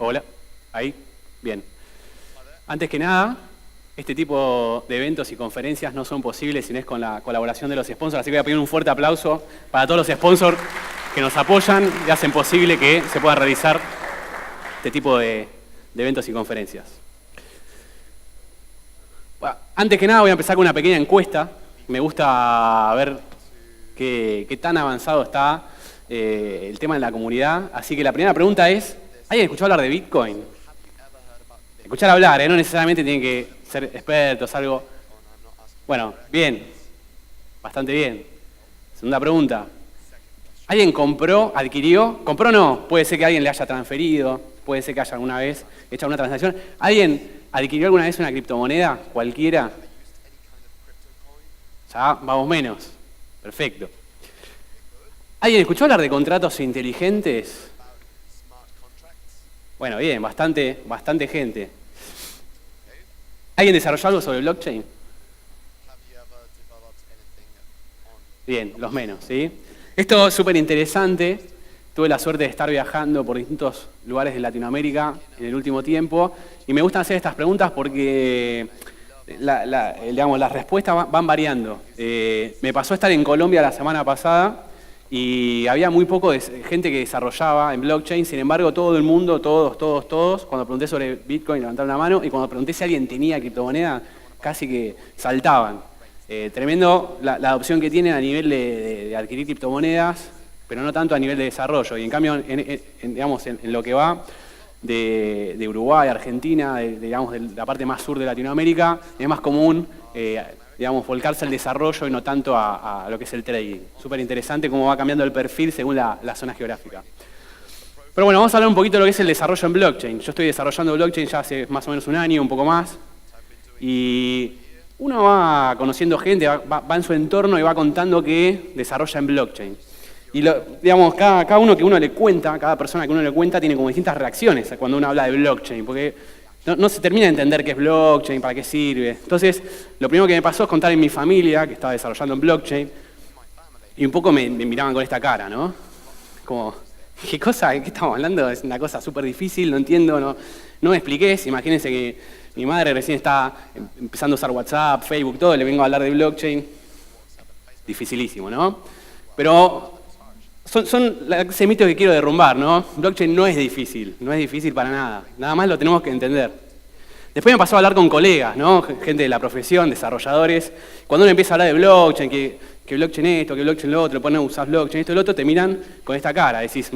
Hola, ahí, bien. Antes que nada, este tipo de eventos y conferencias no son posibles si no es con la colaboración de los sponsors, así que voy a pedir un fuerte aplauso para todos los sponsors que nos apoyan y hacen posible que se pueda realizar este tipo de eventos y conferencias. Bueno, antes que nada voy a empezar con una pequeña encuesta. Me gusta ver qué tan avanzado está el tema en la comunidad, así que la primera pregunta es, ¿alguien escuchó hablar de Bitcoin? Escuchar hablar, no necesariamente tienen que ser expertos, algo. Bueno, bien, bastante bien. Segunda pregunta, ¿alguien compró, adquirió? ¿Compró no? Puede ser que alguien le haya transferido, puede ser que haya alguna vez hecho una transacción. ¿Alguien adquirió alguna vez una criptomoneda? ¿Cualquiera? Ya, vamos menos. Perfecto. ¿Alguien escuchó hablar de contratos inteligentes? Bueno, bien, bastante gente. ¿Alguien desarrolló algo sobre blockchain? Bien, los menos, ¿sí? Esto es súper interesante. Tuve la suerte de estar viajando por distintos lugares de Latinoamérica en el último tiempo y me gustan hacer estas preguntas porque las respuestas van variando. Me pasó estar en Colombia la semana pasada y había muy poco de gente que desarrollaba en blockchain, sin embargo todo el mundo, todos, cuando pregunté sobre Bitcoin levantaron la mano y cuando pregunté si alguien tenía criptomoneda, casi que saltaban. Tremendo la adopción que tienen a nivel de adquirir criptomonedas, pero no tanto a nivel de desarrollo. Y en cambio, en lo que va de Uruguay, Argentina, de la parte más sur de Latinoamérica, es más común volcarse al desarrollo y no tanto a lo que es el trading. Súper interesante cómo va cambiando el perfil según la zona geográfica. Pero bueno, vamos a hablar un poquito de lo que es el desarrollo en blockchain. Yo estoy desarrollando blockchain ya hace más o menos un año, un poco más, y uno va conociendo gente, va en su entorno y va contando que desarrolla en blockchain. Y cada uno que uno le cuenta, cada persona que uno le cuenta tiene como distintas reacciones cuando uno habla de blockchain, porque no se termina de entender qué es blockchain, para qué sirve. Entonces, lo primero que me pasó es contar en mi familia, que estaba desarrollando en blockchain, y un poco me miraban con esta cara, ¿no? Como, ¿qué cosa? ¿Qué estamos hablando? Es una cosa súper difícil, no entiendo, no me expliques. Imagínense que mi madre recién está empezando a usar WhatsApp, Facebook, todo, le vengo a hablar de blockchain. Dificilísimo, ¿no? Pero son ese mito que quiero derrumbar, ¿no? Blockchain no es difícil para nada. Nada más lo tenemos que entender. Después me pasó a hablar con colegas, ¿no? Gente de la profesión, desarrolladores. Cuando uno empieza a hablar de blockchain, que blockchain esto, que blockchain lo otro, ponen a usar blockchain esto y lo otro, te miran con esta cara. Decís,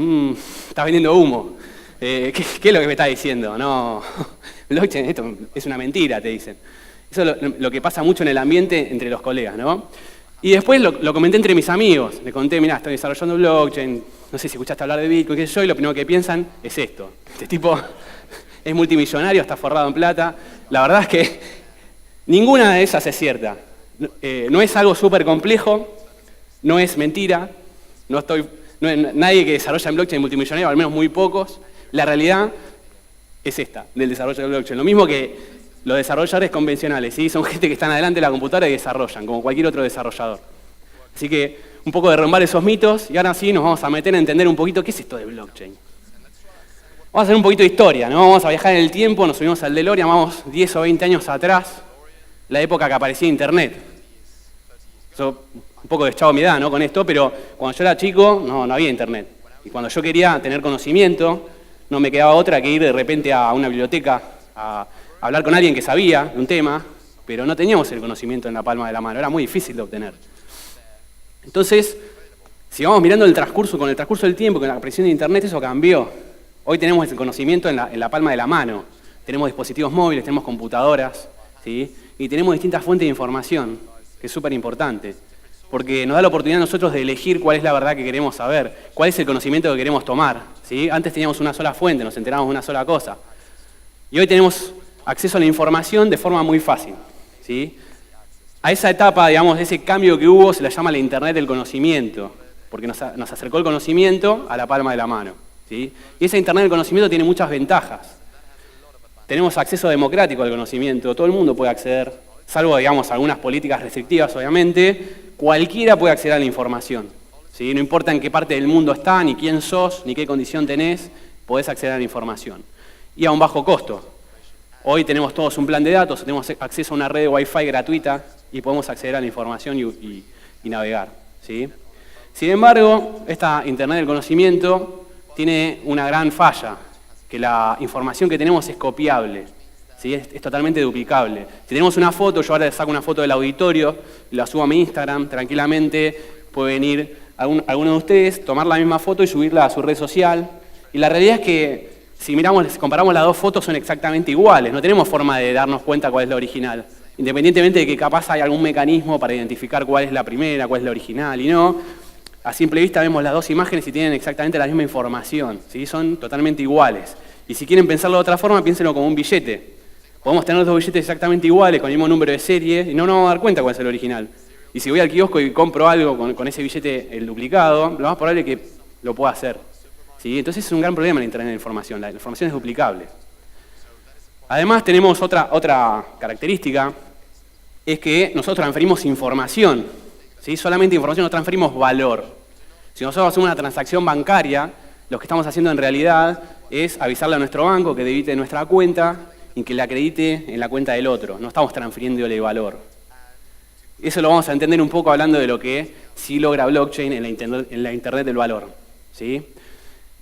estás vendiendo humo. ¿Qué es lo que me estás diciendo? No, blockchain esto es una mentira, te dicen. Eso es lo que pasa mucho en el ambiente entre los colegas, ¿no? Y después lo comenté entre mis amigos. Le conté, mirá, estoy desarrollando blockchain, no sé si escuchaste hablar de Bitcoin, qué sé yo, y lo primero que piensan es esto. Este tipo es multimillonario, está forrado en plata. La verdad es que ninguna de esas es cierta. No es algo súper complejo, no es mentira, nadie que desarrolla en blockchain multimillonario, al menos muy pocos. La realidad es esta, del desarrollo de blockchain. Lo mismo que los desarrolladores convencionales, ¿sí? Son gente que están adelante de la computadora y desarrollan, como cualquier otro desarrollador. Así que un poco derrumbar esos mitos y ahora sí nos vamos a meter a entender un poquito qué es esto de blockchain. Vamos a hacer un poquito de historia, ¿no? Vamos a viajar en el tiempo, nos subimos al DeLorean, vamos 10 o 20 años atrás, la época que aparecía Internet. Yo un poco deschavo mi edad, ¿no? Con esto, pero cuando yo era chico no había Internet. Y cuando yo quería tener conocimiento, no me quedaba otra que ir de repente a una biblioteca a hablar con alguien que sabía de un tema, pero no teníamos el conocimiento en la palma de la mano, era muy difícil de obtener. Entonces, si vamos mirando con el transcurso del tiempo, con la aparición de Internet, eso cambió. Hoy tenemos el conocimiento en la palma de la mano. Tenemos dispositivos móviles, tenemos computadoras, ¿sí? Y tenemos distintas fuentes de información, que es súper importante, porque nos da la oportunidad a nosotros de elegir cuál es la verdad que queremos saber, cuál es el conocimiento que queremos tomar, ¿sí? Antes teníamos una sola fuente, nos enterábamos de una sola cosa. Y hoy tenemos acceso a la información de forma muy fácil, ¿sí? A esa etapa, digamos, ese cambio que hubo se la llama la Internet del conocimiento, porque nos acercó el conocimiento a la palma de la mano, ¿sí? Y esa Internet del conocimiento tiene muchas ventajas. Tenemos acceso democrático al conocimiento, todo el mundo puede acceder, salvo, digamos, algunas políticas restrictivas, obviamente, cualquiera puede acceder a la información, ¿sí? No importa en qué parte del mundo está, ni quién sos, ni qué condición tenés, podés acceder a la información. y a un bajo costo. Hoy tenemos todos un plan de datos, tenemos acceso a una red de Wi-Fi gratuita y podemos acceder a la información y navegar, ¿sí? Sin embargo, esta Internet del conocimiento tiene una gran falla, que la información que tenemos es copiable, ¿sí? Es totalmente duplicable. Si tenemos una foto, yo ahora le saco una foto del auditorio, la subo a mi Instagram, tranquilamente puede venir alguno de ustedes, tomar la misma foto y subirla a su red social. Y la realidad es que si comparamos las dos fotos son exactamente iguales, no tenemos forma de darnos cuenta cuál es la original. Independientemente de que capaz hay algún mecanismo para identificar cuál es la primera, cuál es la original y no, a simple vista vemos las dos imágenes y tienen exactamente la misma información, ¿sí? Son totalmente iguales. Y si quieren pensarlo de otra forma, piénsenlo como un billete. Podemos tener dos billetes exactamente iguales, con el mismo número de serie, y no nos vamos a dar cuenta cuál es el original. Y si voy al kiosco y compro algo con ese billete, el duplicado, lo más probable es que lo pueda hacer. ¿Sí? Entonces es un gran problema en Internet de información. La información es duplicable. Además tenemos otra característica, es que nosotros transferimos información, ¿sí? Solamente información, no transferimos valor. Si nosotros hacemos una transacción bancaria, lo que estamos haciendo en realidad es avisarle a nuestro banco que debite nuestra cuenta y que la acredite en la cuenta del otro. No estamos transfiriéndole valor. Eso lo vamos a entender un poco hablando de lo que sí logra blockchain en la Internet del valor, ¿sí?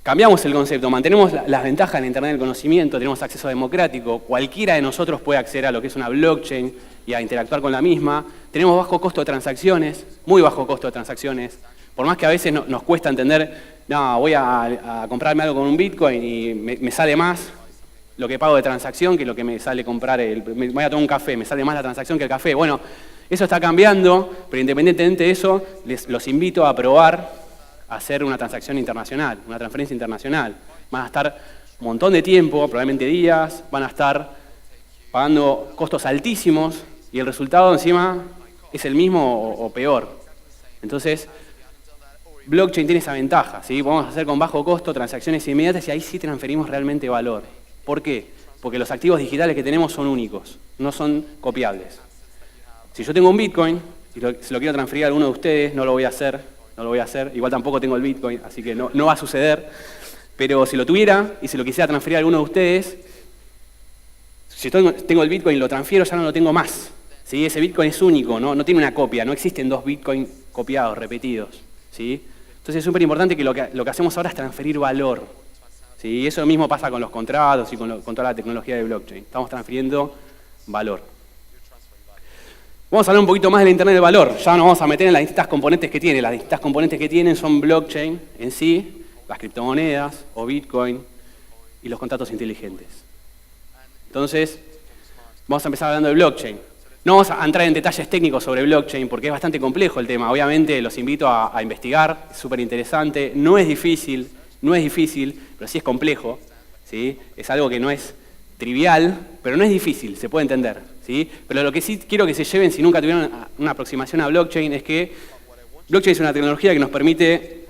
Cambiamos el concepto, mantenemos las ventajas de la Internet del conocimiento, tenemos acceso democrático, cualquiera de nosotros puede acceder a lo que es una blockchain y a interactuar con la misma. Tenemos bajo costo de transacciones, muy bajo costo de transacciones. Por más que a veces nos cuesta entender, no, voy a comprarme algo con un Bitcoin y me sale más lo que pago de transacción que lo que me sale comprar, me voy a tomar un café, me sale más la transacción que el café. Bueno, eso está cambiando, pero independientemente de eso, los invito a probar hacer una transacción internacional, una transferencia internacional. Van a estar un montón de tiempo, probablemente días, van a estar pagando costos altísimos y el resultado encima es el mismo o peor. Entonces, blockchain tiene esa ventaja, ¿sí? Podemos hacer con bajo costo transacciones inmediatas y ahí sí transferimos realmente valor. ¿Por qué? Porque los activos digitales que tenemos son únicos, no son copiables. Si yo tengo un Bitcoin y se lo quiero transferir a alguno de ustedes, no lo voy a hacer. Igual tampoco tengo el Bitcoin, así que no va a suceder. Pero si lo tuviera y si lo quisiera transferir a alguno de ustedes, si tengo el Bitcoin y lo transfiero, ya no lo tengo más, ¿sí? Ese Bitcoin es único, no tiene una copia, no existen dos Bitcoin copiados, repetidos, ¿sí? Entonces es súper importante que lo que hacemos ahora es transferir valor, ¿sí? Y eso mismo pasa con los contratos y con toda la tecnología de blockchain. Estamos transfiriendo valor. Vamos a hablar un poquito más de la Internet del valor. Ya nos vamos a meter en las distintas componentes que tiene. Las distintas componentes que tienen son blockchain en sí, las criptomonedas o Bitcoin y los contratos inteligentes. Entonces, vamos a empezar hablando de blockchain. No vamos a entrar en detalles técnicos sobre blockchain porque es bastante complejo el tema. Obviamente los invito a investigar, es súper interesante. No es difícil, pero sí es complejo, ¿sí? Es algo que no es trivial, pero no es difícil, se puede entender, ¿sí? Pero lo que sí quiero que se lleven, si nunca tuvieron una aproximación a blockchain, es que blockchain es una tecnología que nos permite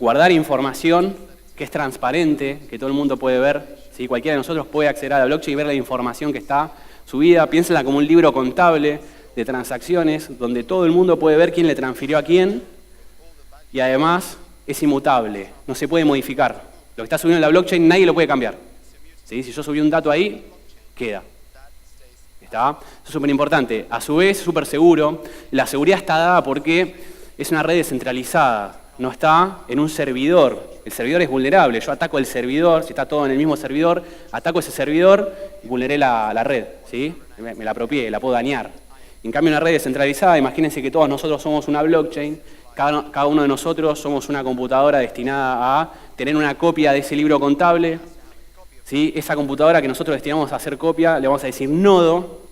guardar información que es transparente, que todo el mundo puede ver, ¿sí? Cualquiera de nosotros puede acceder a la blockchain y ver la información que está subida. Piénsenla como un libro contable de transacciones, donde todo el mundo puede ver quién le transfirió a quién, y además es inmutable, no se puede modificar. Lo que está subido en la blockchain nadie lo puede cambiar, ¿sí? Si yo subí un dato ahí, queda. ¿Está? Eso es súper importante. A su vez, súper seguro. La seguridad está dada porque es una red descentralizada, no está en un servidor. El servidor es vulnerable. Yo ataco el servidor, si está todo en el mismo servidor, ataco ese servidor y vulneré la red, ¿sí? Me la apropié, la puedo dañar. En cambio, una red descentralizada, imagínense que todos nosotros somos una blockchain, cada uno de nosotros somos una computadora destinada a tener una copia de ese libro contable, ¿sí? Esa computadora que nosotros destinamos a hacer copia, le vamos a decir nodo,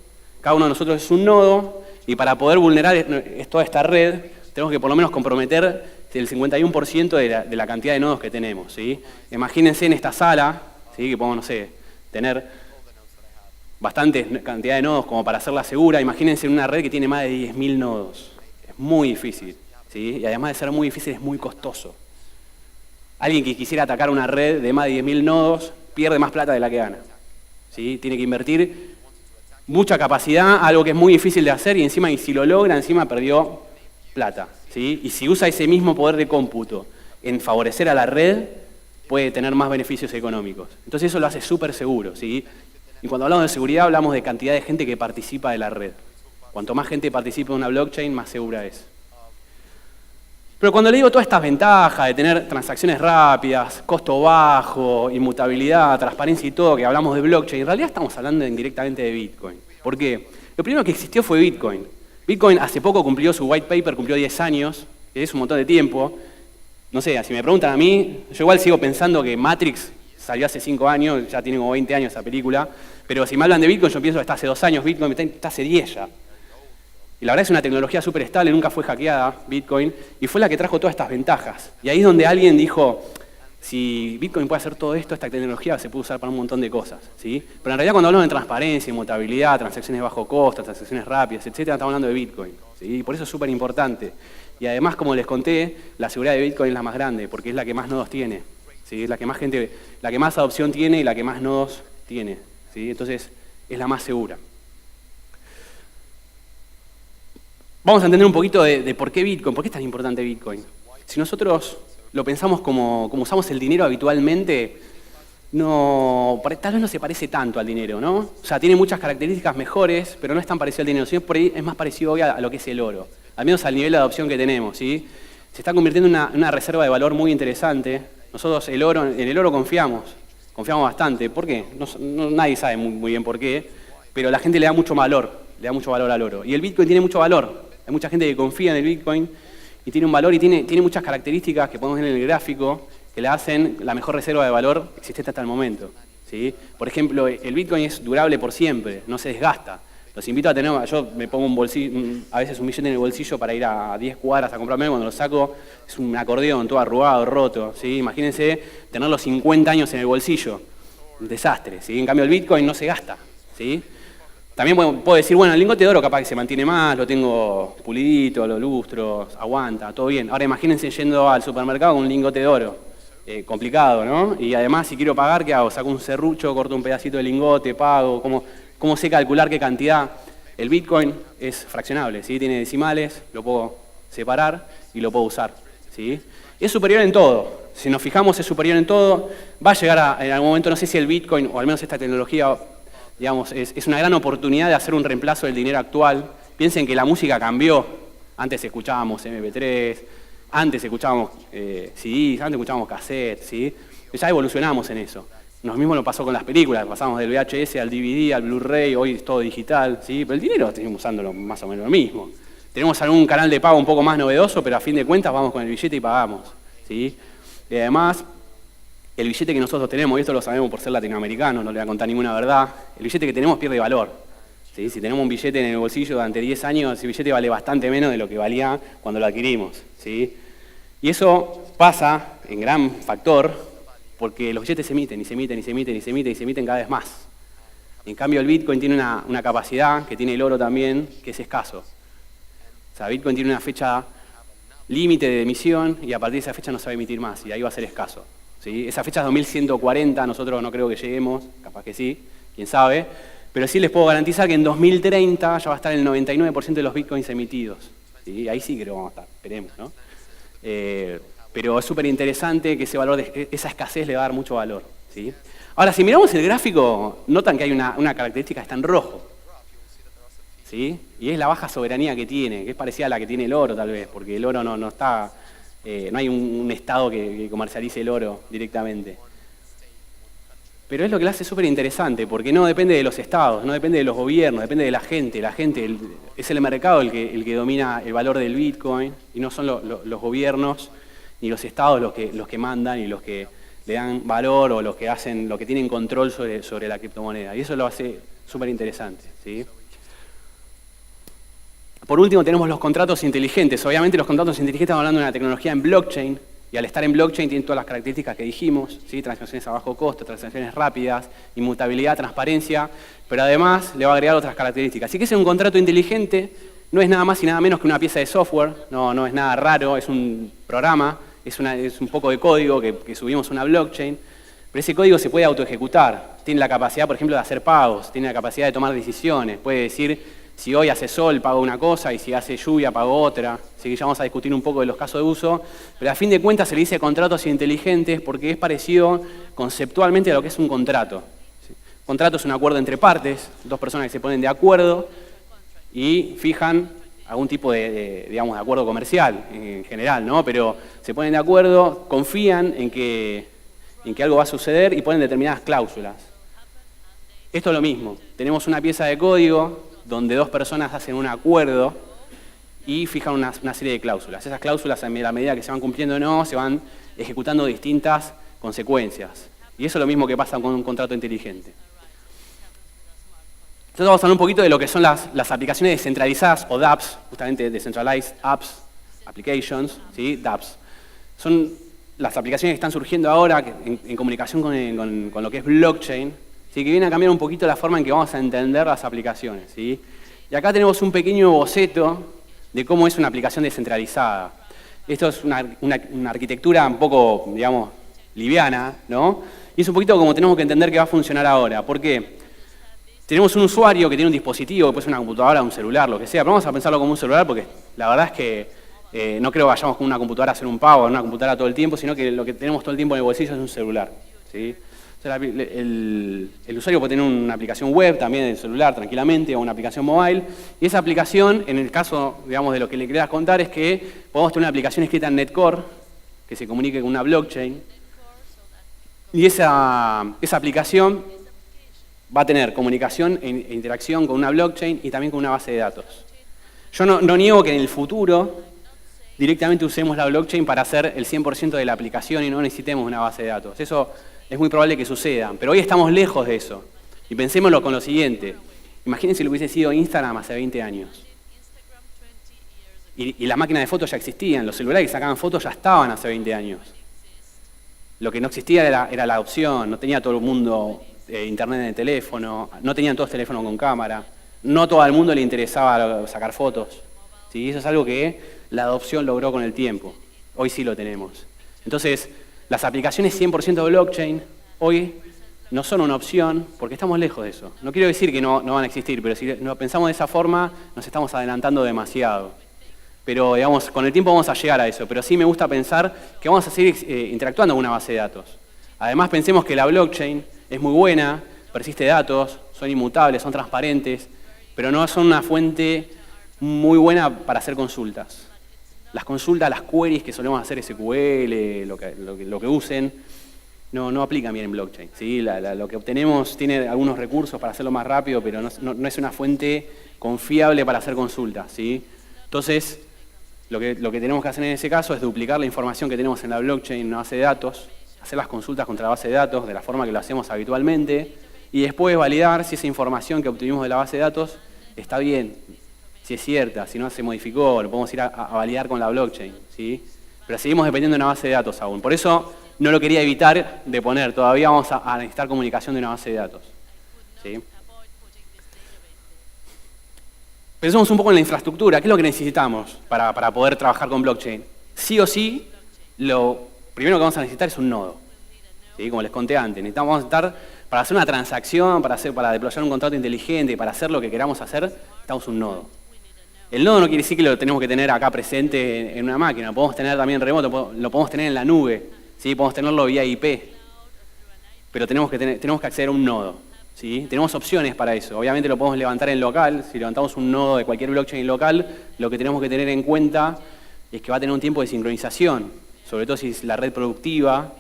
cada uno de nosotros es un nodo, y para poder vulnerar toda esta red, tenemos que por lo menos comprometer el 51% de la cantidad de nodos que tenemos, ¿sí? Imagínense en esta sala, ¿sí? Que podemos, no sé, tener bastante cantidad de nodos como para hacerla segura. Imagínense en una red que tiene más de 10.000 nodos. Es muy difícil, ¿sí? Y además de ser muy difícil, es muy costoso. Alguien que quisiera atacar una red de más de 10.000 nodos pierde más plata de la que gana, ¿sí? Tiene que invertir mucha capacidad, algo que es muy difícil de hacer, y encima, y si lo logra, encima perdió plata, ¿sí? Y si usa ese mismo poder de cómputo en favorecer a la red, puede tener más beneficios económicos. Entonces eso lo hace súper seguro, ¿sí? Y cuando hablamos de seguridad hablamos de cantidad de gente que participa de la red. Cuanto más gente participa en una blockchain, más segura es. Pero cuando le digo todas estas ventajas de tener transacciones rápidas, costo bajo, inmutabilidad, transparencia y todo, que hablamos de blockchain, en realidad estamos hablando indirectamente de Bitcoin. ¿Por qué? Lo primero que existió fue Bitcoin. Bitcoin hace poco cumplió su white paper, cumplió 10 años, que es un montón de tiempo. No sé, si me preguntan a mí, yo igual sigo pensando que Matrix salió hace 5 años, ya tiene como 20 años esa película, pero si me hablan de Bitcoin, yo pienso que está hace 2 años, Bitcoin está hace 10 ya. Y la verdad es una tecnología súper estable, nunca fue hackeada, Bitcoin, y fue la que trajo todas estas ventajas. Y ahí es donde alguien dijo, si Bitcoin puede hacer todo esto, esta tecnología se puede usar para un montón de cosas, ¿sí? Pero en realidad cuando hablamos de transparencia, inmutabilidad, transacciones de bajo costo, transacciones rápidas, etcétera, estamos hablando de Bitcoin, ¿sí? Y por eso es súper importante. Y además, como les conté, la seguridad de Bitcoin es la más grande, porque es la que más nodos tiene, ¿sí? Es la que más gente, la que más adopción tiene y la que más nodos tiene, ¿sí? Entonces, es la más segura. Vamos a entender un poquito de por qué Bitcoin, por qué es tan importante Bitcoin. Si nosotros lo pensamos como usamos el dinero habitualmente, tal vez no se parece tanto al dinero, ¿no? O sea, tiene muchas características mejores, pero no es tan parecido al dinero, sino por ahí es más parecido hoy a lo que es el oro, al menos al nivel de adopción que tenemos, ¿sí? Se está convirtiendo en una reserva de valor muy interesante. Nosotros en el oro confiamos bastante. ¿Por qué? Nadie sabe muy bien por qué, pero la gente le da mucho valor al oro. Y el Bitcoin tiene mucho valor. Hay mucha gente que confía en el Bitcoin y tiene un valor y tiene muchas características que podemos ver en el gráfico que le hacen la mejor reserva de valor existente hasta el momento, ¿sí? Por ejemplo, el Bitcoin es durable por siempre, no se desgasta. Los invito a tener, yo me pongo a veces un billete en el bolsillo para ir a 10 cuadras a comprarme, cuando lo saco es un acordeón todo arrugado, roto, ¿sí? Imagínense tenerlo 50 años en el bolsillo, un desastre, ¿sí? En cambio el Bitcoin no se gasta, ¿sí? También puedo decir, bueno, el lingote de oro capaz que se mantiene más, lo tengo pulidito, lo lustro, aguanta, todo bien. Ahora imagínense yendo al supermercado con un lingote de oro, complicado, ¿no? Y además si quiero pagar, ¿qué hago? Saco un serrucho, corto un pedacito de lingote, pago, ¿cómo sé calcular qué cantidad? El Bitcoin es fraccionable, ¿sí? Tiene decimales, lo puedo separar y lo puedo usar, ¿sí? Es superior en todo. Si nos fijamos, es superior en todo. Va a llegar en algún momento, no sé si el Bitcoin, o al menos esta tecnología, digamos, es una gran oportunidad de hacer un reemplazo del dinero actual. Piensen que la música cambió. Antes escuchábamos MP3, antes escuchábamos CDs, antes escuchábamos cassettes, ¿sí? Ya evolucionamos en eso. Lo mismo lo pasó con las películas, pasamos del VHS al DVD, al Blu-ray, hoy es todo digital, ¿sí? Pero el dinero seguimos usándolo más o menos lo mismo. Tenemos algún canal de pago un poco más novedoso, pero a fin de cuentas vamos con el billete y pagamos, ¿sí? Y además, el billete que nosotros tenemos, y esto lo sabemos por ser latinoamericanos, no le voy a contar ninguna verdad, el billete que tenemos pierde valor, ¿sí? Si tenemos un billete en el bolsillo durante 10 años, ese billete vale bastante menos de lo que valía cuando lo adquirimos, ¿sí? Y eso pasa en gran factor porque los billetes se emiten y se emiten y se emiten y se emiten y se emiten cada vez más. En cambio el Bitcoin tiene una capacidad, que tiene el oro también, que es escaso. O sea, Bitcoin tiene una fecha límite de emisión y a partir de esa fecha no se va a emitir más y ahí va a ser escaso, ¿sí? Esa fecha es 2140, nosotros no creo que lleguemos, capaz que sí, quién sabe, pero sí les puedo garantizar que en 2030 ya va a estar el 99% de los Bitcoins emitidos, ¿sí? Ahí sí creo que vamos a estar, esperemos, ¿no? Pero es súper interesante que ese valor, esa escasez le va a dar mucho valor, ¿sí? Ahora, si miramos el gráfico, notan que hay una característica que está en rojo, ¿sí? Y es la baja soberanía que tiene, que es parecida a la que tiene el oro tal vez, porque el oro no está, no hay un estado que comercialice el oro directamente. Pero es lo que lo hace súper interesante, porque no depende de los estados, no depende de los gobiernos, depende de la gente es el mercado el que domina el valor del Bitcoin, y no son los gobiernos ni los estados los que mandan y los que le dan valor o los que tienen control sobre la criptomoneda. Y eso lo hace súper interesante, ¿sí? Por último tenemos los contratos inteligentes. Obviamente los contratos inteligentes estamos hablando de una tecnología en blockchain, y al estar en blockchain tienen todas las características que dijimos, ¿sí? Transacciones a bajo costo, transacciones rápidas, inmutabilidad, transparencia, pero además le va a agregar otras características. Así que es un contrato inteligente, no es nada más y nada menos que una pieza de software, no es nada raro, es un programa, es un poco de código que subimos a una blockchain, pero ese código se puede autoejecutar, tiene la capacidad, por ejemplo, de hacer pagos, tiene la capacidad de tomar decisiones, puede decir si hoy hace sol pago una cosa y si hace lluvia pago otra. Así que ya vamos a discutir un poco de los casos de uso. Pero a fin de cuentas se le dice contratos inteligentes porque es parecido conceptualmente a lo que es un contrato. Un contrato es un acuerdo entre partes, dos personas que se ponen de acuerdo y fijan algún tipo de acuerdo comercial en general, ¿no? Pero se ponen de acuerdo, confían en que algo va a suceder y ponen determinadas cláusulas. Esto es lo mismo. Tenemos una pieza de código donde dos personas hacen un acuerdo y fijan una serie de cláusulas. Esas cláusulas, a la medida que se van cumpliendo o no, se van ejecutando distintas consecuencias. Y eso es lo mismo que pasa con un contrato inteligente. Entonces vamos a hablar un poquito de lo que son las aplicaciones descentralizadas o dApps, justamente Decentralized Apps, Applications, ¿sí? dApps. Son las aplicaciones que están surgiendo ahora en comunicación con lo que es blockchain, ¿sí? Que vienen a cambiar un poquito la forma en que vamos a entender las aplicaciones, ¿sí? Y acá tenemos un pequeño boceto de cómo es una aplicación descentralizada. Esto es una arquitectura un poco, digamos, liviana, ¿no? Y es un poquito como tenemos que entender que va a funcionar ahora. ¿Por qué? Tenemos un usuario que tiene un dispositivo, que puede ser una computadora, un celular, lo que sea, pero vamos a pensarlo como un celular porque la verdad es que no creo que vayamos con una computadora a hacer un pago en una computadora todo el tiempo, sino que lo que tenemos todo el tiempo en el bolsillo es un celular, ¿sí? O sea, el usuario puede tener una aplicación web también en el celular tranquilamente o una aplicación mobile, y esa aplicación, en el caso, digamos, de lo que le querías contar, es que podemos tener una aplicación escrita en Netcore que se comunique con una blockchain, y esa aplicación va a tener comunicación e interacción con una blockchain y también con una base de datos. Yo no niego que en el futuro directamente usemos la blockchain para hacer el 100% de la aplicación y no necesitemos una base de datos. Eso es muy probable que suceda, pero hoy estamos lejos de eso. Y pensémoslo con lo siguiente. Imagínense lo que hubiese sido Instagram hace 20 años. Y las máquinas de fotos ya existían, los celulares que sacaban fotos ya estaban hace 20 años. Lo que no existía era la adopción, no tenía todo el mundo internet en el teléfono, no tenían todos teléfonos con cámara, no todo el mundo le interesaba sacar fotos. ¿Sí? Eso es algo que la adopción logró con el tiempo. Hoy sí lo tenemos. Entonces, las aplicaciones 100% blockchain hoy no son una opción porque estamos lejos de eso. No quiero decir que no van a existir, pero si no pensamos de esa forma, nos estamos adelantando demasiado. Pero, digamos, con el tiempo vamos a llegar a eso. Pero sí me gusta pensar que vamos a seguir interactuando con una base de datos. Además, pensemos que la blockchain es muy buena, persiste datos, son inmutables, son transparentes, pero no son una fuente muy buena para hacer consultas. Las consultas, las queries que solemos hacer SQL, lo que usen, no aplican bien en blockchain. ¿Sí? Lo que obtenemos tiene algunos recursos para hacerlo más rápido, pero no es una fuente confiable para hacer consultas. ¿Sí? Entonces, lo que tenemos que hacer en ese caso es duplicar la información que tenemos en la blockchain, en una base de datos, hacer las consultas contra la base de datos de la forma que lo hacemos habitualmente y después validar si esa información que obtuvimos de la base de datos está bien, si es cierta, si no se modificó, lo podemos ir a validar con la blockchain, ¿sí? Pero seguimos dependiendo de una base de datos aún. Por eso no lo quería evitar de poner, todavía vamos a necesitar comunicación de una base de datos, ¿sí? Pensemos un poco en la infraestructura, ¿qué es lo que necesitamos para poder trabajar con blockchain? Sí o sí, lo primero que vamos a necesitar es un nodo, ¿sí? Como les conté antes, necesitamos estar para hacer una transacción, para deployar un contrato inteligente, para hacer lo que queramos hacer, necesitamos un nodo. El nodo no quiere decir que lo tenemos que tener acá presente en una máquina, lo podemos tener también remoto, lo podemos tener en la nube, ¿sí? Podemos tenerlo vía IP, pero tenemos que acceder a un nodo, ¿sí? Tenemos opciones para eso, obviamente lo podemos levantar en local, si levantamos un nodo de cualquier blockchain local, lo que tenemos que tener en cuenta es que va a tener un tiempo de sincronización, sobre todo si es la red productiva,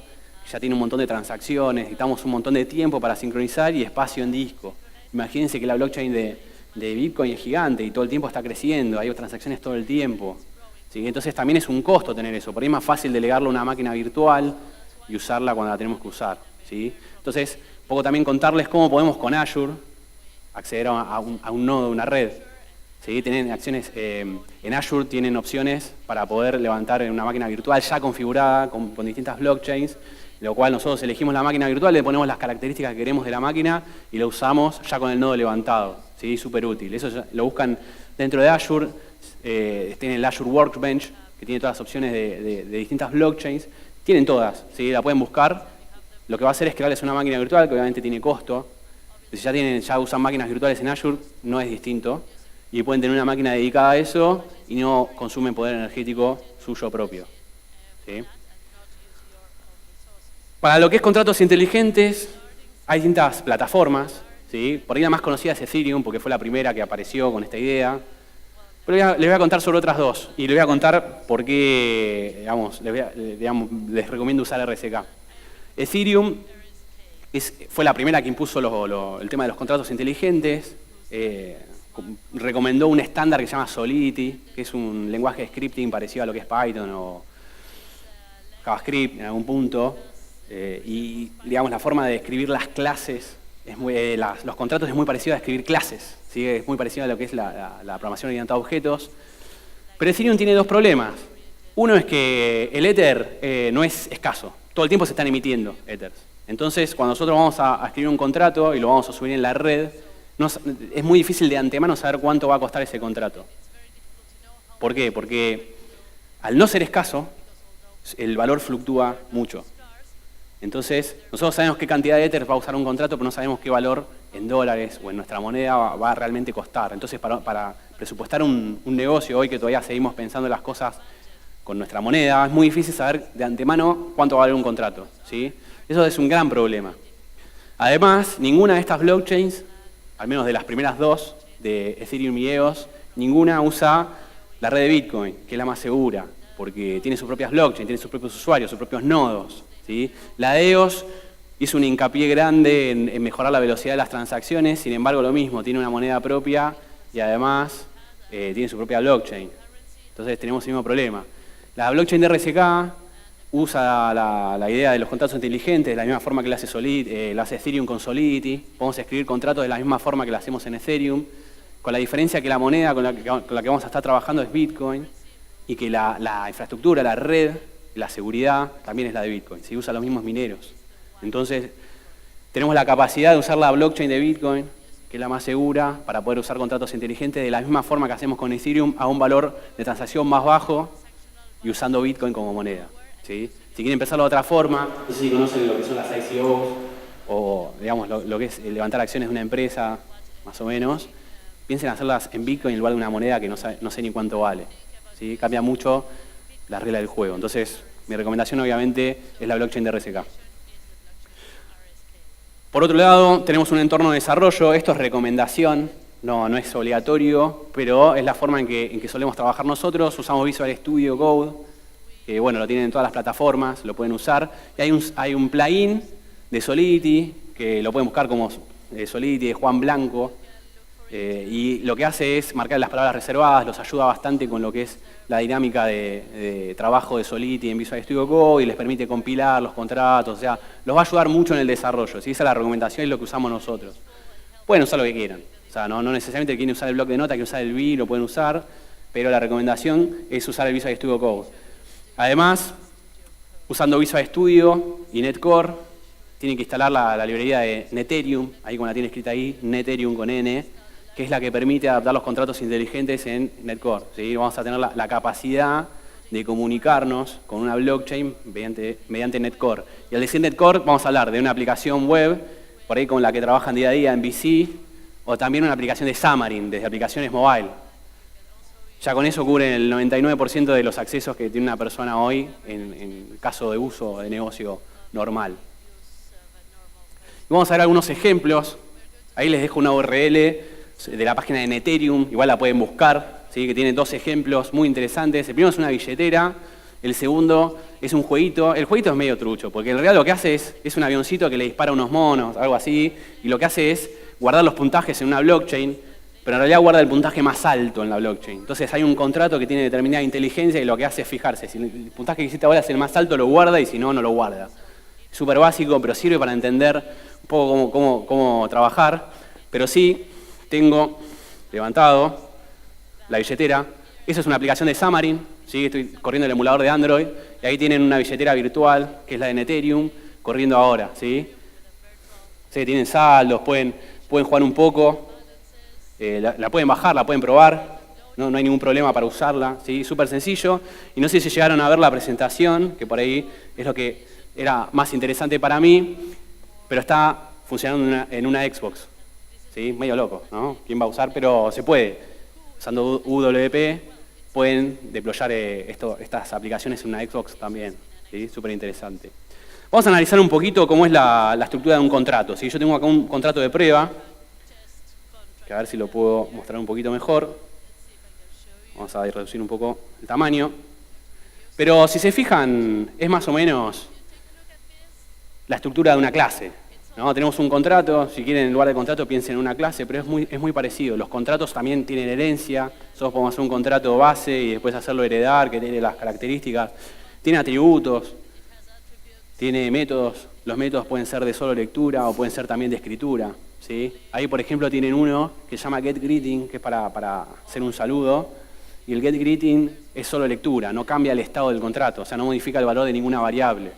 ya tiene un montón de transacciones, necesitamos un montón de tiempo para sincronizar y espacio en disco. Imagínense que la blockchain de Bitcoin es gigante y todo el tiempo está creciendo, hay transacciones todo el tiempo. ¿Sí? Entonces también es un costo tener eso, por ahí es más fácil delegarlo a una máquina virtual y usarla cuando la tenemos que usar. ¿Sí? Entonces, un poco también contarles cómo podemos con Azure acceder a un nodo, una red. ¿Sí? Tienen acciones, en Azure tienen opciones para poder levantar en una máquina virtual ya configurada con distintas blockchains, lo cual nosotros elegimos la máquina virtual, le ponemos las características que queremos de la máquina y lo usamos ya con el nodo levantado. ¿Sí? Súper útil. Eso lo buscan dentro de Azure, tienen el Azure Workbench, que tiene todas las opciones de distintas blockchains, tienen todas, ¿sí? La pueden buscar. Lo que va a hacer es crearles una máquina virtual, que obviamente tiene costo. Si ya usan máquinas virtuales en Azure, no es distinto. y pueden tener una máquina dedicada a eso y no consumen poder energético suyo propio. ¿Sí? Para lo que es contratos inteligentes, hay distintas plataformas. ¿Sí? Por ahí la más conocida es Ethereum, porque fue la primera que apareció con esta idea. Pero les voy a contar sobre otras dos, y les voy a contar por qué, les recomiendo usar RSK. Ethereum fue la primera que impuso el tema de los contratos inteligentes, recomendó un estándar que se llama Solidity, que es un lenguaje de scripting parecido a lo que es Python o JavaScript en algún punto, y digamos la forma de escribir las clases, los contratos es muy parecido a escribir clases, ¿sí? Es muy parecido a lo que es la programación orientada a objetos, pero Ethereum tiene dos problemas. Uno es que el Ether no es escaso, todo el tiempo se están emitiendo Ethers. Entonces, cuando nosotros vamos a escribir un contrato y lo vamos a subir en la red, es muy difícil de antemano saber cuánto va a costar ese contrato. ¿Por qué? Porque al no ser escaso, el valor fluctúa mucho. Entonces, nosotros sabemos qué cantidad de Ether va a usar un contrato, pero no sabemos qué valor en dólares o en nuestra moneda va a realmente costar. Entonces, para presupuestar un negocio hoy que todavía seguimos pensando las cosas con nuestra moneda, es muy difícil saber de antemano cuánto va a valer un contrato, ¿sí? Eso es un gran problema. Además, ninguna de estas blockchains, al menos de las primeras dos, de Ethereum y EOS, ninguna usa la red de Bitcoin, que es la más segura, porque tiene sus propias blockchains, tiene sus propios usuarios, sus propios nodos, ¿sí? La de EOS hizo un hincapié grande en mejorar la velocidad de las transacciones, sin embargo lo mismo, tiene una moneda propia y además tiene su propia blockchain. Entonces tenemos el mismo problema. La blockchain de RSK usa la idea de los contratos inteligentes de la misma forma que la hace Ethereum con Solidity. Podemos escribir contratos de la misma forma que lo hacemos en Ethereum, con la diferencia que la moneda con la que vamos a estar trabajando es Bitcoin y que la infraestructura, la red, la seguridad también es la de Bitcoin. Se usa los mismos mineros. Entonces, tenemos la capacidad de usar la blockchain de Bitcoin, que es la más segura, para poder usar contratos inteligentes de la misma forma que hacemos con Ethereum a un valor de transacción más bajo y usando Bitcoin como moneda. ¿Sí? Si quieren empezarlo de otra forma, no sé si conocen lo que son las ICOs o digamos lo que es levantar acciones de una empresa, más o menos, piensen en hacerlas en Bitcoin en lugar de una moneda que no sé ni cuánto vale. ¿Sí? Cambia mucho la regla del juego. Entonces, mi recomendación obviamente es la blockchain de RSK. Por otro lado, tenemos un entorno de desarrollo. Esto es recomendación, no es obligatorio, pero es la forma en que solemos trabajar nosotros. Usamos Visual Studio Code, que bueno, lo tienen en todas las plataformas, lo pueden usar. Y hay un plugin de Solidity, que lo pueden buscar como Solidity de Juan Blanco, y lo que hace es marcar las palabras reservadas, los ayuda bastante con lo que es la dinámica de trabajo de Solidity en Visual Studio Code y les permite compilar los contratos, o sea, los va a ayudar mucho en el desarrollo. ¿Sí? Esa es la recomendación y lo que usamos nosotros. Pueden usar lo que quieran, o sea, no necesariamente quieren usar el bloc de nota, que usar el VI, lo pueden usar, pero la recomendación es usar el Visual Studio Code. Además, usando Visual Studio y Netcore, tienen que instalar la librería de Neterium, ahí como la tiene escrita ahí, Neterium con N, que es la que permite adaptar los contratos inteligentes en Netcore. ¿Sí? Vamos a tener la capacidad de comunicarnos con una blockchain mediante Netcore. Y al decir Netcore, vamos a hablar de una aplicación web, por ahí con la que trabajan día a día en VC, o también una aplicación de Xamarin, desde aplicaciones mobile. Ya con eso cubren el 99% de los accesos que tiene una persona hoy en caso de uso de negocio normal. Y vamos a ver algunos ejemplos. Ahí les dejo una URL de la página de Neterium, igual la pueden buscar, ¿sí? Que tiene dos ejemplos muy interesantes. El primero es una billetera, el segundo es un jueguito. El jueguito es medio trucho, porque en realidad lo que hace es un avioncito que le dispara unos monos, algo así, y lo que hace es guardar los puntajes en una blockchain, pero en realidad guarda el puntaje más alto en la blockchain. Entonces hay un contrato que tiene determinada inteligencia y lo que hace es fijarse. Si el puntaje que hiciste ahora es el más alto, lo guarda, y si no, no lo guarda. Es súper básico, pero sirve para entender un poco cómo trabajar. Pero sí, tengo levantado la billetera. Esa es una aplicación de Xamarin, ¿sí? Estoy corriendo el emulador de Android, y ahí tienen una billetera virtual, que es la de Neterium, corriendo ahora. ¿Sí? Sí, tienen saldos, pueden jugar un poco. La pueden bajar, la pueden probar, no hay ningún problema para usarla, ¿sí? Súper sencillo. Y no sé si llegaron a ver la presentación, que por ahí es lo que era más interesante para mí, pero está funcionando en una Xbox, ¿sí? Medio loco, ¿no? ¿Quién va a usar? Pero se puede. usando UWP, pueden deployar estas aplicaciones en una Xbox también. ¿Sí? Súper interesante. Vamos a analizar un poquito cómo es la estructura de un contrato. ¿Sí? Yo tengo acá un contrato de prueba, que a ver si lo puedo mostrar un poquito mejor. Vamos a reducir un poco el tamaño. Pero si se fijan, es más o menos la estructura de una clase, ¿no? Tenemos un contrato, si quieren en lugar de contrato piensen en una clase, pero es muy parecido. Los contratos también tienen herencia, nosotros podemos hacer un contrato base y después hacerlo heredar, que tiene las características. Tiene atributos, tiene métodos, los métodos pueden ser de solo lectura o pueden ser también de escritura. ¿Sí? Ahí, por ejemplo, tienen uno que se llama getGreeting, que es para hacer un saludo, y el getGreeting es solo lectura, no cambia el estado del contrato, o sea, no modifica el valor de ninguna variable.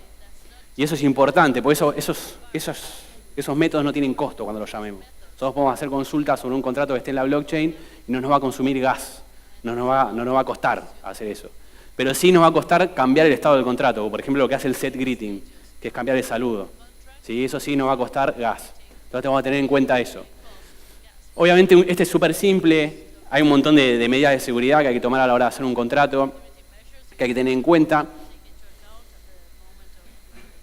Y eso es importante, porque esos métodos no tienen costo cuando los llamemos. Nosotros podemos hacer consultas sobre un contrato que esté en la blockchain y no nos va a consumir gas, no nos va a costar hacer eso. Pero sí nos va a costar cambiar el estado del contrato, por ejemplo lo que hace el setGreeting, que es cambiar el saludo. ¿Sí? Eso sí nos va a costar gas. Entonces vamos a tener en cuenta eso. Obviamente este es súper simple, hay un montón de medidas de seguridad que hay que tomar a la hora de hacer un contrato, que hay que tener en cuenta.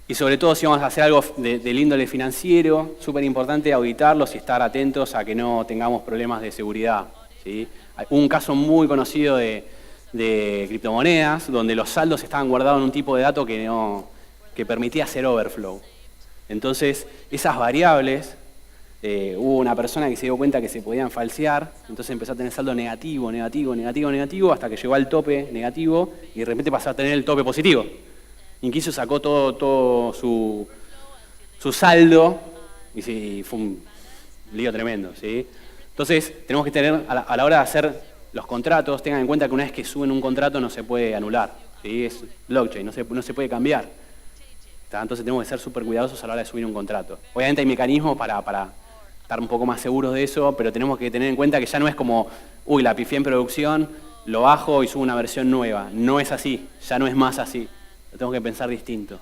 Y sobre todo si vamos a hacer algo del índole financiero, súper importante auditarlos y estar atentos a que no tengamos problemas de seguridad. ¿Sí? Un caso muy conocido de criptomonedas, donde los saldos estaban guardados en un tipo de dato que permitía hacer overflow. Entonces, esas variables, hubo una persona que se dio cuenta que se podían falsear, entonces empezó a tener saldo negativo, negativo, negativo, negativo, hasta que llegó al tope negativo y de repente pasó a tener el tope positivo. Incluso sacó todo su saldo y fue un lío tremendo. ¿Sí? Entonces, tenemos que tener, a la hora de hacer los contratos, tengan en cuenta que una vez que suben un contrato no se puede anular. ¿Sí? Es blockchain, no se puede cambiar. Entonces tenemos que ser súper cuidadosos a la hora de subir un contrato. Obviamente hay mecanismos para estar un poco más seguros de eso, pero tenemos que tener en cuenta que ya no es como, uy, la pifié en producción, lo bajo y subo una versión nueva. No es así, ya no es más así. Lo tengo que pensar distinto.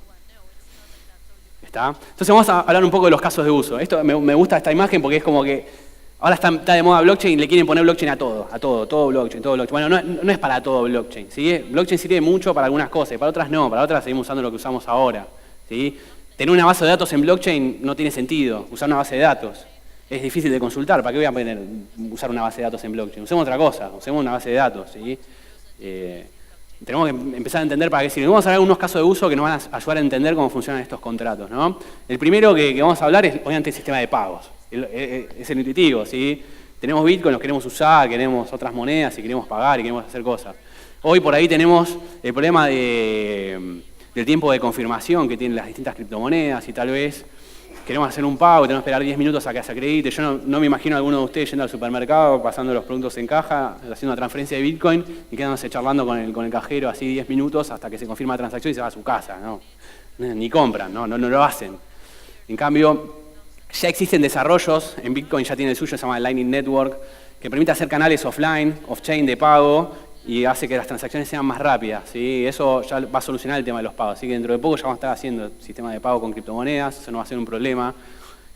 ¿Está? Entonces vamos a hablar un poco de los casos de uso. Esto me gusta esta imagen porque es como que ahora está de moda blockchain y le quieren poner blockchain a todo blockchain, todo blockchain. Bueno, no es para todo blockchain. ¿Sí? Blockchain sirve mucho para algunas cosas, para otras no, para otras seguimos usando lo que usamos ahora. ¿Sí? Tener una base de datos en blockchain no tiene sentido, usar una base de datos. Es difícil de consultar, ¿para qué voy a usar una base de datos en blockchain? Usemos otra cosa, usemos una base de datos. ¿Sí? Tenemos que empezar a entender para qué sirve. Vamos a ver algunos casos de uso que nos van a ayudar a entender cómo funcionan estos contratos, ¿no? El primero que vamos a hablar es, obviamente, el sistema de pagos. Es el intuitivo, ¿sí? Tenemos Bitcoin, los queremos usar, queremos otras monedas y queremos pagar y queremos hacer cosas. Hoy por ahí tenemos el problema del tiempo de confirmación que tienen las distintas criptomonedas y tal vez queremos hacer un pago, tenemos que esperar 10 minutos a que se acredite. Yo no me imagino a alguno de ustedes yendo al supermercado, pasando los productos en caja, haciendo una transferencia de Bitcoin y quedándose charlando con el cajero así 10 minutos hasta que se confirma la transacción y se va a su casa. ¿No? Ni compran, no lo hacen. En cambio, ya existen desarrollos, en Bitcoin ya tiene el suyo, se llama Lightning Network, que permite hacer canales offline, off-chain de pago y hace que las transacciones sean más rápidas. ¿Sí? Eso ya va a solucionar el tema de los pagos. Así que dentro de poco ya vamos a estar haciendo sistema de pago con criptomonedas, eso no va a ser un problema.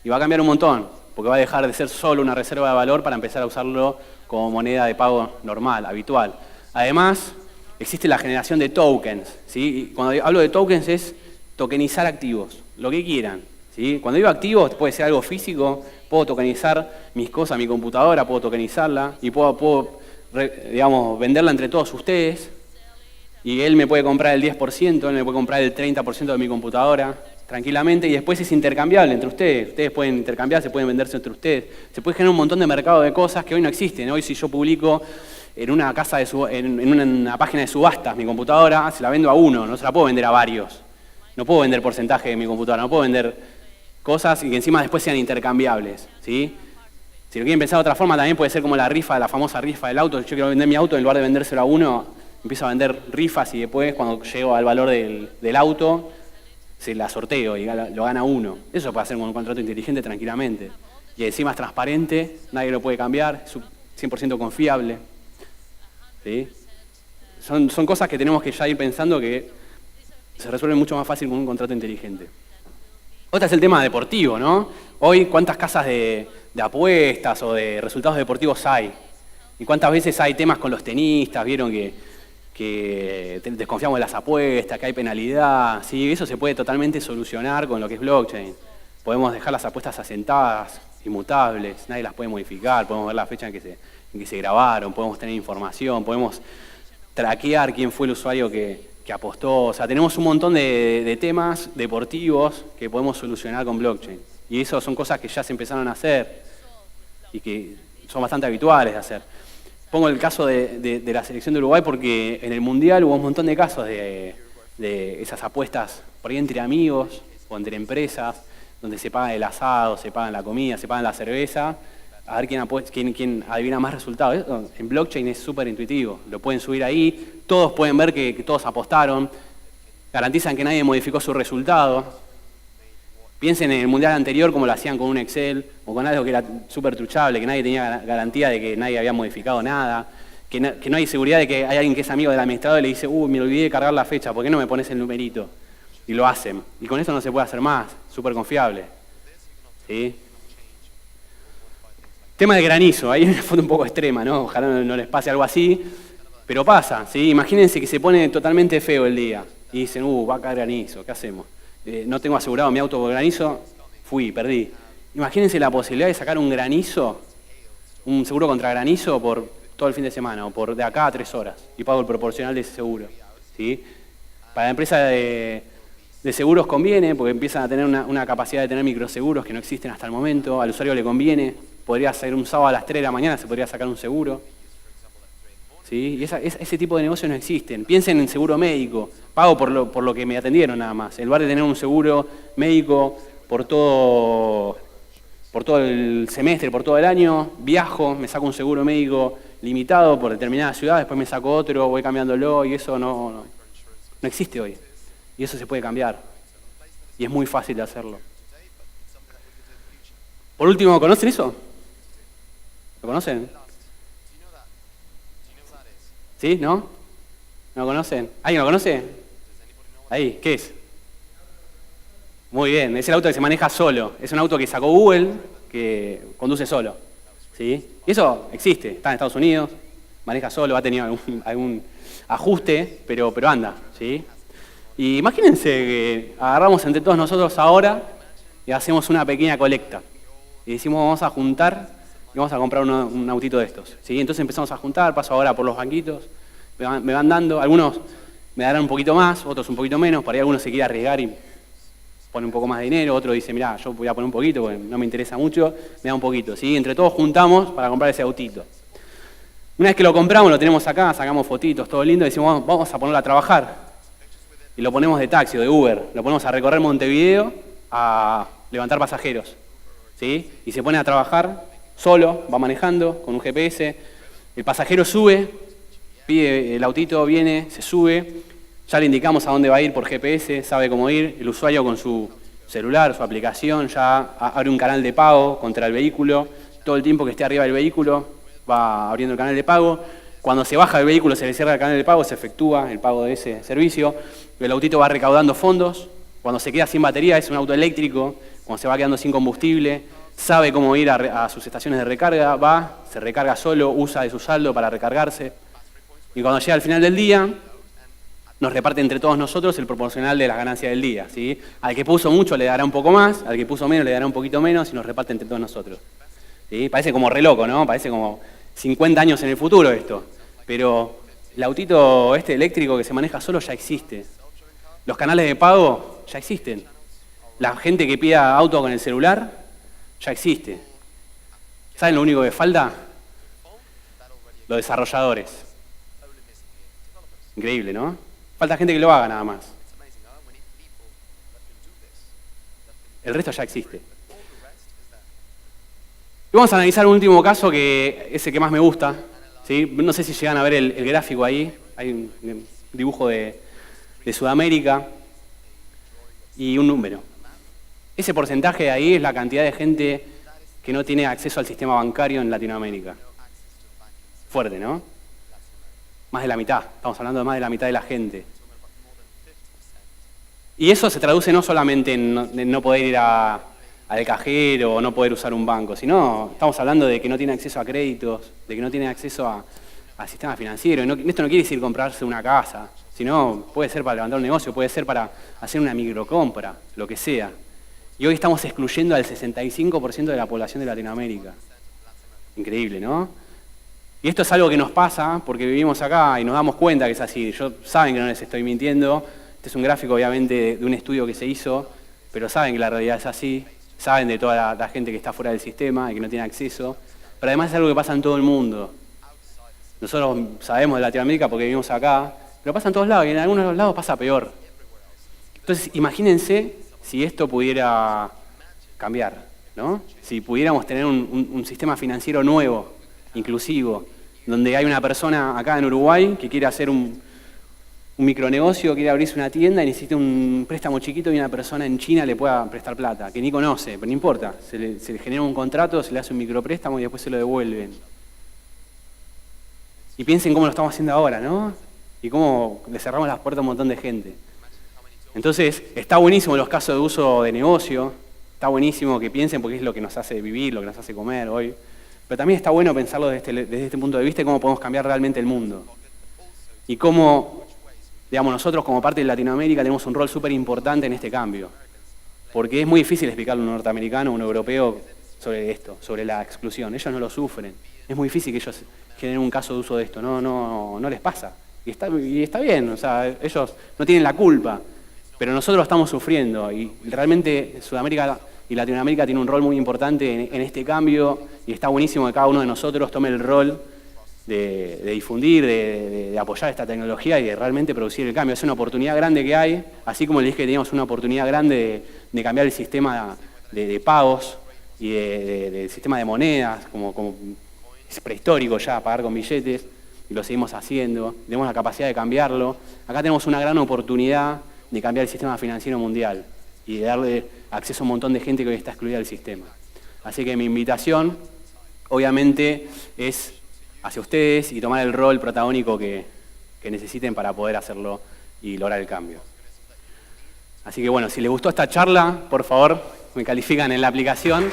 Y va a cambiar un montón, porque va a dejar de ser solo una reserva de valor para empezar a usarlo como moneda de pago normal, habitual. Además, existe la generación de tokens. ¿Sí? Y cuando hablo de tokens es tokenizar activos, lo que quieran. ¿Sí? Cuando digo activos puede ser algo físico, puedo tokenizar mis cosas, mi computadora, puedo tokenizarla y puedo digamos, venderla entre todos ustedes y él me puede comprar el 10%, él me puede comprar el 30% de mi computadora tranquilamente y después es intercambiable entre ustedes. Ustedes pueden intercambiar, se pueden venderse entre ustedes. Se puede generar un montón de mercado de cosas que hoy no existen. Hoy si yo publico en una casa en una página de subastas mi computadora, se la vendo a uno, no se la puedo vender a varios. No puedo vender porcentaje de mi computadora, no puedo vender cosas y que encima después sean intercambiables. ¿Sí? Si lo quieren pensar de otra forma, también puede ser como la famosa rifa del auto. Yo quiero vender mi auto, en lugar de vendérselo a uno, empiezo a vender rifas y después, cuando llego al valor del auto, se la sorteo y lo gana uno. Eso se puede hacer con un contrato inteligente tranquilamente. Y encima es transparente, nadie lo puede cambiar, es 100% confiable. ¿Sí? Son cosas que tenemos que ya ir pensando que se resuelven mucho más fácil con un contrato inteligente. Otra es el tema deportivo, ¿no? Hoy, ¿cuántas casas de apuestas o de resultados deportivos hay? ¿Y cuántas veces hay temas con los tenistas? ¿Vieron que desconfiamos de las apuestas, que hay penalidad? Sí, eso se puede totalmente solucionar con lo que es blockchain. Podemos dejar las apuestas asentadas, inmutables, nadie las puede modificar, podemos ver la fecha en que se grabaron, podemos tener información, podemos traquear quién fue el usuario que apostó. O sea, tenemos un montón de temas deportivos que podemos solucionar con blockchain. Y eso son cosas que ya se empezaron a hacer y que son bastante habituales de hacer. Pongo el caso de la selección de Uruguay porque en el Mundial hubo un montón de casos de esas apuestas por ahí entre amigos o entre empresas, donde se paga el asado, se paga la comida, se paga la cerveza, a ver quién adivina más resultados. Esto en blockchain es súper intuitivo, lo pueden subir ahí, todos pueden ver que todos apostaron, garantizan que nadie modificó su resultado. Piensen en el mundial anterior como lo hacían con un Excel o con algo que era súper truchable, que nadie tenía garantía de que nadie había modificado nada, que no hay seguridad de que hay alguien que es amigo del administrador y le dice, me olvidé de cargar la fecha, ¿por qué no me pones el numerito? Y lo hacen. Y con esto no se puede hacer más, súper confiable. ¿Sí? Tema de granizo, ahí hay una foto un poco extrema, ¿no? Ojalá no les pase algo así, pero pasa, ¿sí? Imagínense que se pone totalmente feo el día y dicen, va a caer granizo, ¿qué hacemos? No tengo asegurado mi auto por granizo, perdí. Imagínense la posibilidad de sacar un granizo, un seguro contra granizo por todo el fin de semana o por de acá a 3 horas y pago el proporcional de ese seguro, ¿sí? Para la empresa de seguros conviene porque empiezan a tener una capacidad de tener microseguros que no existen hasta el momento, al usuario le conviene, podría ser un sábado a las 3 de la mañana, se podría sacar un seguro. ¿Sí? Y ese tipo de negocios no existen. Piensen en seguro médico, pago por lo que me atendieron nada más. En lugar de tener un seguro médico por todo el semestre, por todo el año, viajo, me saco un seguro médico limitado por determinada ciudad, después me saco otro, voy cambiándolo y eso no existe hoy. Y eso se puede cambiar. Y es muy fácil de hacerlo. Por último, ¿conocen eso? ¿Lo conocen? ¿Sí? ¿No? ¿No lo conocen? ¿Alguien lo conoce? Ahí, ¿qué es? Muy bien, es el auto que se maneja solo. Es un auto que sacó Google, que conduce solo. ¿Sí? Y eso existe, está en Estados Unidos, maneja solo, ha tenido algún ajuste, pero anda. ¿Sí? Y imagínense que agarramos entre todos nosotros ahora y hacemos una pequeña colecta. Y decimos, vamos a juntar y vamos a comprar un autito de estos. ¿Sí? Entonces empezamos a juntar, paso ahora por los banquitos, me van dando, algunos me darán un poquito más, otros un poquito menos, por ahí algunos se quiere arriesgar y pone un poco más de dinero, otro dice, mirá, yo voy a poner un poquito porque no me interesa mucho, me da un poquito. ¿Sí? Entre todos juntamos para comprar ese autito. Una vez que lo compramos, lo tenemos acá, sacamos fotitos, todo lindo, y decimos, vamos a ponerlo a trabajar. Y lo ponemos de taxi o de Uber, lo ponemos a recorrer Montevideo, a levantar pasajeros. ¿Sí? Y se pone a trabajar solo, va manejando con un GPS, el pasajero sube, pide el autito, viene, se sube, ya le indicamos a dónde va a ir por GPS, sabe cómo ir, el usuario con su celular, su aplicación, ya abre un canal de pago contra el vehículo, todo el tiempo que esté arriba del vehículo va abriendo el canal de pago, cuando se baja del vehículo se le cierra el canal de pago, se efectúa el pago de ese servicio, el autito va recaudando fondos, cuando se queda sin batería es un auto eléctrico, cuando se va quedando sin combustible, sabe cómo ir a sus estaciones de recarga, va, se recarga solo, usa de su saldo para recargarse. Y cuando llega al final del día, nos reparte entre todos nosotros el proporcional de las ganancias del día. ¿Sí? Al que puso mucho le dará un poco más, al que puso menos le dará un poquito menos y nos reparte entre todos nosotros. ¿Sí? Parece como re loco, ¿no? Parece como 50 años en el futuro esto. Pero el autito eléctrico que se maneja solo ya existe. Los canales de pago ya existen. La gente que pida auto con el celular ya existe. ¿Saben lo único que falta? Los desarrolladores. Increíble, ¿no? Falta gente que lo haga nada más. El resto ya existe. Y vamos a analizar un último caso que es el que más me gusta. ¿Sí? No sé si llegan a ver el gráfico ahí. Hay un dibujo de Sudamérica y un número. Ese porcentaje de ahí es la cantidad de gente que no tiene acceso al sistema bancario en Latinoamérica. Fuerte, ¿no? Más de la mitad. Estamos hablando de más de la mitad de la gente. Y eso se traduce no solamente en no poder ir a al cajero o no poder usar un banco, sino estamos hablando de que no tiene acceso a créditos, de que no tiene acceso al sistema financiero. Y esto no quiere decir comprarse una casa, sino puede ser para levantar un negocio, puede ser para hacer una microcompra, lo que sea. Y hoy estamos excluyendo al 65% de la población de Latinoamérica. Increíble, ¿no? Y esto es algo que nos pasa porque vivimos acá y nos damos cuenta que es así. Saben que no les estoy mintiendo. Este es un gráfico, obviamente, de un estudio que se hizo, pero saben que la realidad es así. Saben de toda la gente que está fuera del sistema y que no tiene acceso. Pero además es algo que pasa en todo el mundo. Nosotros sabemos de Latinoamérica porque vivimos acá, pero pasa en todos lados y en algunos lados pasa peor. Entonces, imagínense si esto pudiera cambiar, ¿no? Si pudiéramos tener un sistema financiero nuevo, inclusivo, donde hay una persona acá en Uruguay que quiere hacer un micronegocio, quiere abrirse una tienda y necesita un préstamo chiquito y una persona en China le pueda prestar plata, que ni conoce, pero no importa. Se le genera un contrato, se le hace un micropréstamo y después se lo devuelven. Y piensen cómo lo estamos haciendo ahora, ¿no? Y cómo le cerramos las puertas a un montón de gente. Entonces, está buenísimo los casos de uso de negocio, está buenísimo que piensen porque es lo que nos hace vivir, lo que nos hace comer hoy, pero también está bueno pensarlo desde este punto de vista y cómo podemos cambiar realmente el mundo. Y cómo, digamos, nosotros como parte de Latinoamérica tenemos un rol súper importante en este cambio, porque es muy difícil explicarle a un norteamericano o un europeo sobre esto, sobre la exclusión. Ellos no lo sufren, es muy difícil que ellos generen un caso de uso de esto, no les pasa. Y está bien, o sea, ellos no tienen la culpa. Pero nosotros lo estamos sufriendo y realmente Sudamérica y Latinoamérica tienen un rol muy importante en este cambio y está buenísimo que cada uno de nosotros tome el rol de difundir, de apoyar esta tecnología y de realmente producir el cambio. Es una oportunidad grande que hay, así como les dije que teníamos una oportunidad grande de cambiar el sistema de pagos y del sistema de monedas, como es prehistórico ya, pagar con billetes, y lo seguimos haciendo, tenemos la capacidad de cambiarlo. Acá tenemos una gran oportunidad de cambiar el sistema financiero mundial y de darle acceso a un montón de gente que hoy está excluida del sistema. Así que mi invitación, obviamente, es hacia ustedes y tomar el rol protagónico que necesiten para poder hacerlo y lograr el cambio. Así que bueno, si les gustó esta charla, por favor, me califican en la aplicación.